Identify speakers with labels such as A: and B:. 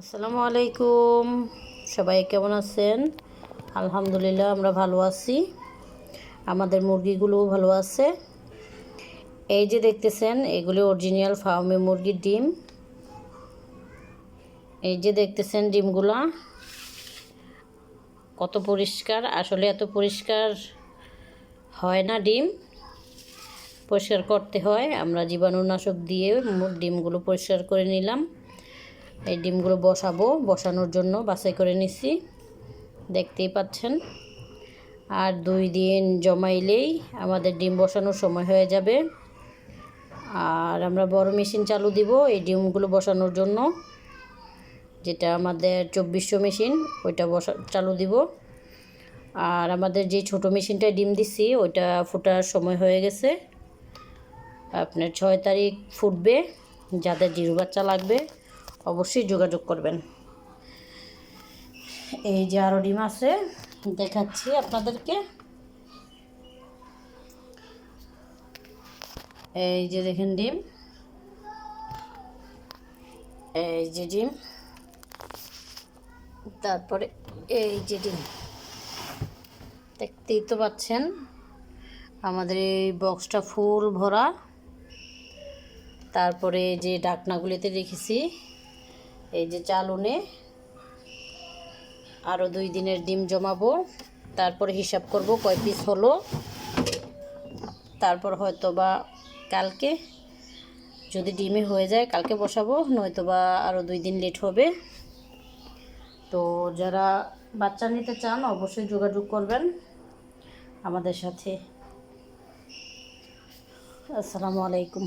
A: আসসালামু আলাইকুম। সবাই কেমন আছেন? আলহামদুলিল্লাহ আমরা ভালো আছি, আমাদের মুরগিগুলোও ভালো আছে। এই যে দেখতেছেন, এগুলি অরিজিনাল ফার্মে মুরগির ডিম। এই যে দেখতেছেন ডিমগুলা কত পরিষ্কার। আসলে এত পরিষ্কার হয় না, ডিম পরিষ্কার করতে হয়। আমরা জীবাণুনাশক দিয়ে ডিমগুলো পরিষ্কার করে নিলাম। এই ডিমগুলো বসানোর জন্য বাছাই করে নিছি, দেখতেই পাচ্ছেন। আর 2 দিন জমাইলেই আমাদের ডিম বসানোর সময় হয়ে যাবে। আর আমরা বড় মেশিন চালু দিব এই ডিমগুলো বসানোর জন্য, যেটা আমাদের 2400 মেশিন, ওইটা চালু দিব। আর আমাদের যে ছোট মেশিনটায় ডিম দিছি ওইটা ফোটার সময় হয়ে গেছে। আপনার 6 তারিখ ফুটবে। যাদের জিরো বাচ্চা লাগবে অবশ্যই যোগাযোগ করবেন। এই যে আরও ডিম আছে, দেখাচ্ছি আপনাদেরকে। এই যে দেখেন ডিম, এই যে ডিম, তারপরে এই যে ডিম, দেখতেই তো পাচ্ছেন। আমাদের এই বক্সটা ফুল ভরা। তারপরে যে ঢাকনাগুলিতে রেখেছি, এই যে চালুনে আরও 2 দিনের ডিম জমাবো। তারপরে হিসাব করব কয় পিস হলো। তারপর হয়তো বা কালকে যদি ডিমে হয়ে যায় কালকে বসাবো, নয়তো বা আরও 2 দিন লেট হবে। তো যারা বাচ্চা নিতে চান অবশ্যই যোগাযোগ করবেন আমাদের সাথে। আসসালামু আলাইকুম।